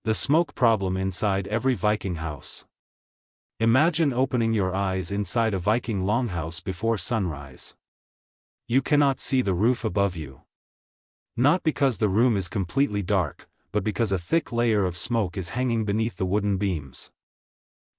The smoke problem inside every Viking house. Imagine opening your eyes inside a Viking longhouse before sunrise. You cannot see the roof above you. Not because the room is completely dark, but because a thick layer of smoke is hanging beneath the wooden beams.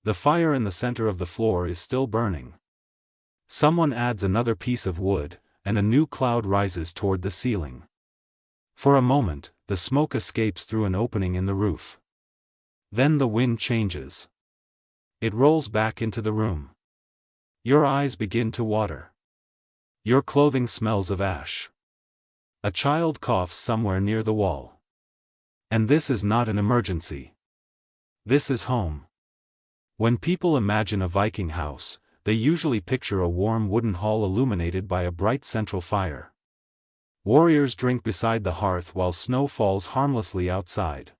The fire in the center of the floor is still burning. Someone adds another piece of wood, and a new cloud rises toward the ceiling. For a moment, the smoke escapes through an opening in the roof. Then the wind changes. It rolls back into the room. Your eyes begin to water. Your clothing smells of ash. A child coughs somewhere near the wall. And this is not an emergency. This is home. When people imagine a Viking house, they usually picture a warm wooden hall illuminated by a bright central fire. Warriors drink beside the hearth while snow falls harmlessly outside.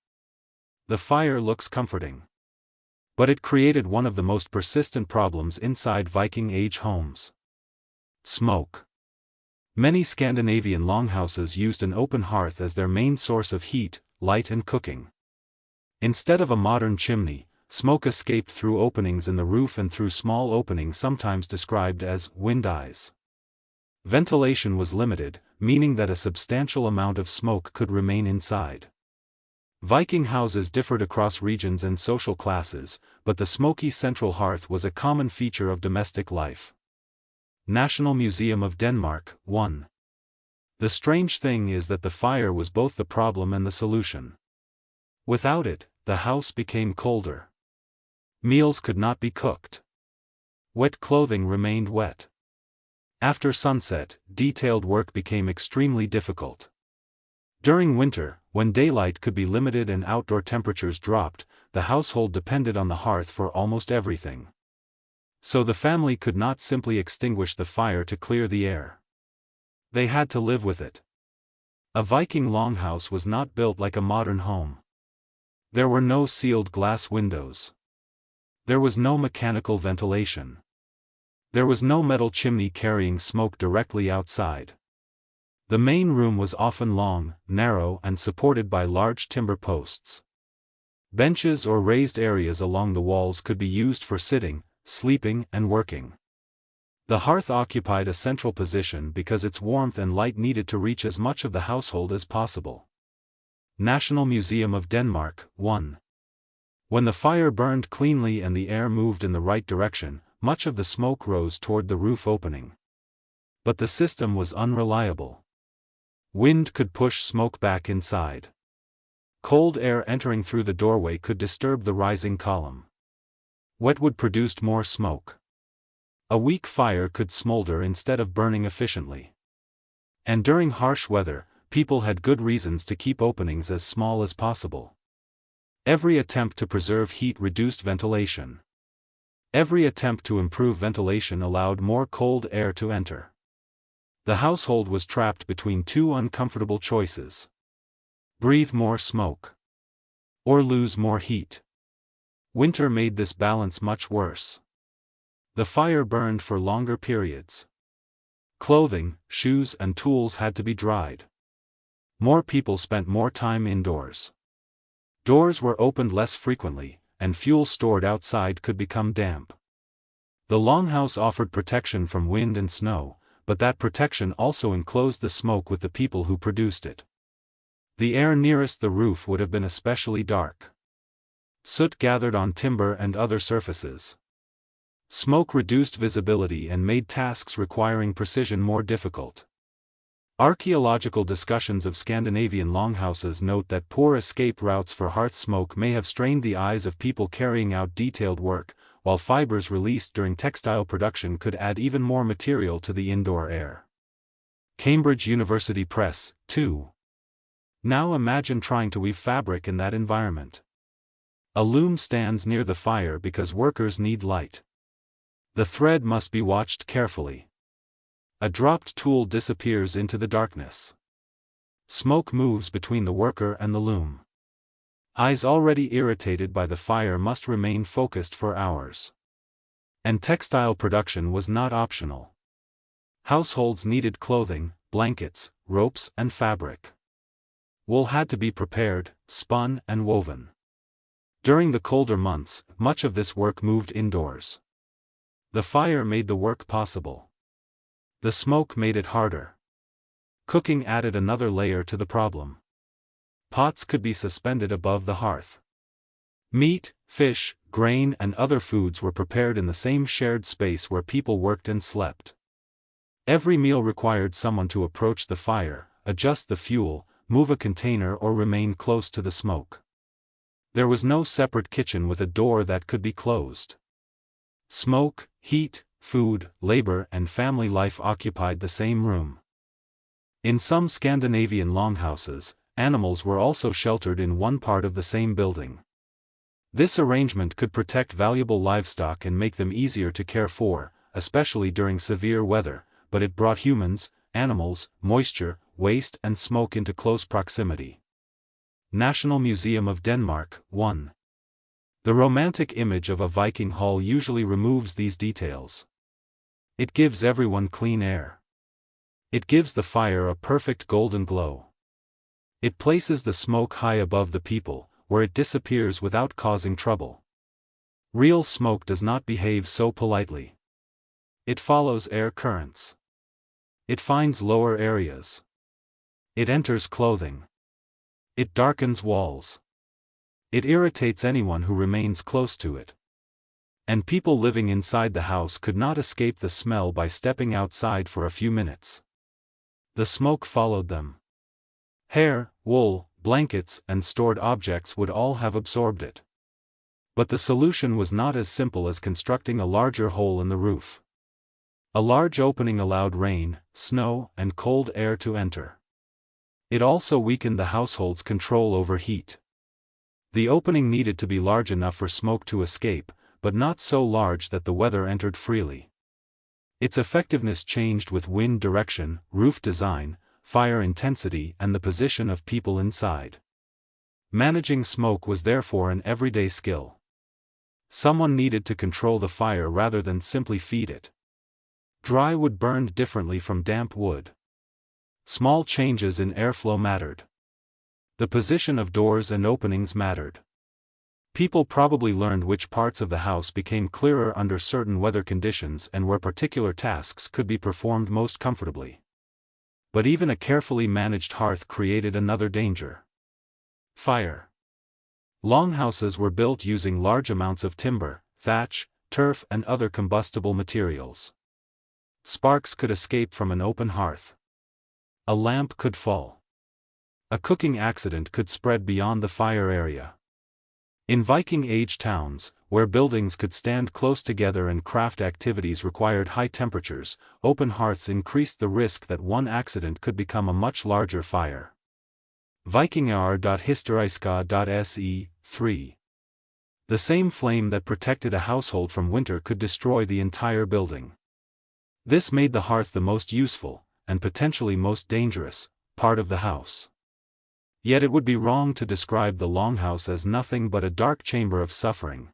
The fire looks comforting. But it created one of the most persistent problems inside Viking Age homes. Smoke. Many Scandinavian longhouses used an open hearth as their main source of heat, light and cooking. Instead of a modern chimney, smoke escaped through openings in the roof and through small openings sometimes described as wind eyes. Ventilation was limited, meaning that a substantial amount of smoke could remain inside. Viking houses differed across regions and social classes, but the smoky central hearth was a common feature of domestic life. National Museum of Denmark, 1. The strange thing is that the fire was both the problem and the solution. Without it, the house became colder. Meals could not be cooked. Wet clothing remained wet. After sunset, detailed work became extremely difficult. During winter, when daylight could be limited and outdoor temperatures dropped, the household depended on the hearth for almost everything. So the family could not simply extinguish the fire to clear the air. They had to live with it. A Viking longhouse was not built like a modern home. There were no sealed glass windows. There was no mechanical ventilation. There was no metal chimney carrying smoke directly outside. The main room was often long, narrow and supported by large timber posts. Benches or raised areas along the walls could be used for sitting, sleeping and working. The hearth occupied a central position because its warmth and light needed to reach as much of the household as possible. National Museum of Denmark, 1. When the fire burned cleanly and the air moved in the right direction, much of the smoke rose toward the roof opening. But the system was unreliable. Wind could push smoke back inside. Cold air entering through the doorway could disturb the rising column. Wet wood produced more smoke. A weak fire could smolder instead of burning efficiently. And during harsh weather, people had good reasons to keep openings as small as possible. Every attempt to preserve heat reduced ventilation. Every attempt to improve ventilation allowed more cold air to enter. The household was trapped between two uncomfortable choices. Breathe more smoke. Or lose more heat. Winter made this balance much worse. The fire burned for longer periods. Clothing, shoes and tools had to be dried. More people spent more time indoors. Doors were opened less frequently, and fuel stored outside could become damp. The longhouse offered protection from wind and snow, but that protection also enclosed the smoke with the people who produced it. The air nearest the roof would have been especially dark. Soot gathered on timber and other surfaces. Smoke reduced visibility and made tasks requiring precision more difficult. Archaeological discussions of Scandinavian longhouses note that poor escape routes for hearth smoke may have strained the eyes of people carrying out detailed work, while fibers released during textile production could add even more material to the indoor air. Cambridge University Press, 2. Now imagine trying to weave fabric in that environment. A loom stands near the fire because workers need light. The thread must be watched carefully. A dropped tool disappears into the darkness. Smoke moves between the worker and the loom. Eyes already irritated by the fire must remain focused for hours. And textile production was not optional. Households needed clothing, blankets, ropes and fabric. Wool had to be prepared, spun and woven. During the colder months, much of this work moved indoors. The fire made the work possible. The smoke made it harder. Cooking added another layer to the problem. Pots could be suspended above the hearth. Meat, fish, grain and other foods were prepared in the same shared space where people worked and slept. Every meal required someone to approach the fire, adjust the fuel, move a container or remain close to the smoke. There was no separate kitchen with a door that could be closed. Smoke, heat, food, labor and family life occupied the same room. In some Scandinavian longhouses, animals were also sheltered in one part of the same building. This arrangement could protect valuable livestock and make them easier to care for, especially during severe weather, but it brought humans, animals, moisture, waste and smoke into close proximity. National Museum of Denmark, 1. The romantic image of a Viking hall usually removes these details. It gives everyone clean air. It gives the fire a perfect golden glow. It places the smoke high above the people, where it disappears without causing trouble. Real smoke does not behave so politely. It follows air currents. It finds lower areas. It enters clothing. It darkens walls. It irritates anyone who remains close to it. And people living inside the house could not escape the smell by stepping outside for a few minutes. The smoke followed them. Hair, wool, blankets and stored objects would all have absorbed it. But the solution was not as simple as constructing a larger hole in the roof. A large opening allowed rain, snow, and cold air to enter. It also weakened the household's control over heat. The opening needed to be large enough for smoke to escape, but not so large that the weather entered freely. Its effectiveness changed with wind direction, roof design, fire intensity and the position of people inside. Managing smoke was therefore an everyday skill. Someone needed to control the fire rather than simply feed it. Dry wood burned differently from damp wood. Small changes in airflow mattered. The position of doors and openings mattered. People probably learned which parts of the house became clearer under certain weather conditions and where particular tasks could be performed most comfortably. But even a carefully managed hearth created another danger. Fire. Longhouses were built using large amounts of timber, thatch, turf and other combustible materials. Sparks could escape from an open hearth. A lamp could fall. A cooking accident could spread beyond the fire area. In Viking Age towns, where buildings could stand close together and craft activities required high temperatures, open hearths increased the risk that one accident could become a much larger fire. Vikingar.historiska.se, 3. The same flame that protected a household from winter could destroy the entire building. This made the hearth the most useful, and potentially most dangerous, part of the house. Yet it would be wrong to describe the longhouse as nothing but a dark chamber of suffering.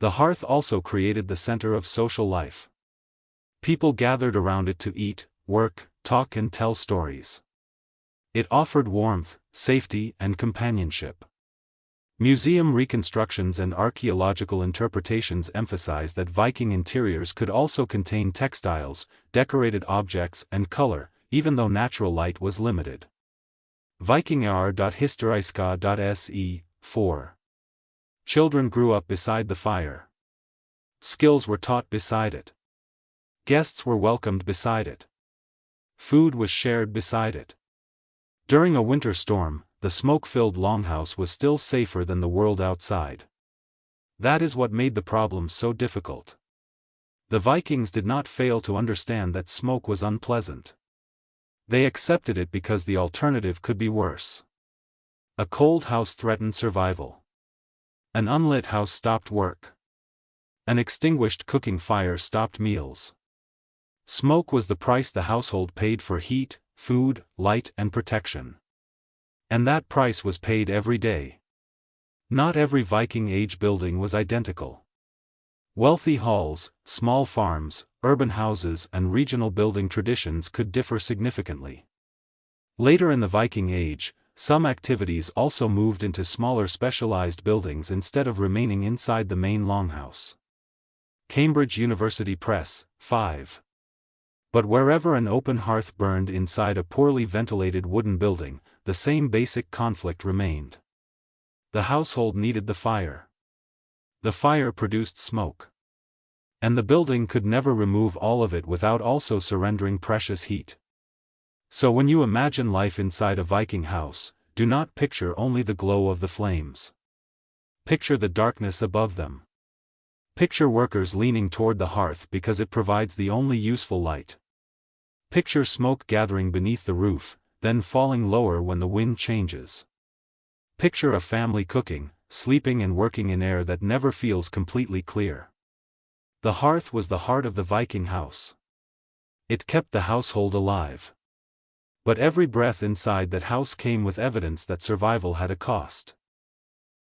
The hearth also created the center of social life. People gathered around it to eat, work, talk and tell stories. It offered warmth, safety and companionship. Museum reconstructions and archaeological interpretations emphasize that Viking interiors could also contain textiles, decorated objects and color, even though natural light was limited. Vikingar.historiska.se, 4. Children grew up beside the fire. Skills were taught beside it. Guests were welcomed beside it. Food was shared beside it. During a winter storm, the smoke-filled longhouse was still safer than the world outside. That is what made the problem so difficult. The Vikings did not fail to understand that smoke was unpleasant. They accepted it because the alternative could be worse. A cold house threatened survival. An unlit house stopped work. An extinguished cooking fire stopped meals. Smoke was the price the household paid for heat, food, light and protection. And that price was paid every day. Not every Viking Age building was identical. Wealthy halls, small farms, urban houses and regional building traditions could differ significantly. Later in the Viking Age, some activities also moved into smaller specialized buildings instead of remaining inside the main longhouse. Cambridge University Press, 5. But wherever an open hearth burned inside a poorly ventilated wooden building, the same basic conflict remained. The household needed the fire. The fire produced smoke. And the building could never remove all of it without also surrendering precious heat. So when you imagine life inside a Viking house, do not picture only the glow of the flames. Picture the darkness above them. Picture workers leaning toward the hearth because it provides the only useful light. Picture smoke gathering beneath the roof, then falling lower when the wind changes. Picture a family cooking, sleeping and working in air that never feels completely clear. The hearth was the heart of the Viking house. It kept the household alive. But every breath inside that house came with evidence that survival had a cost.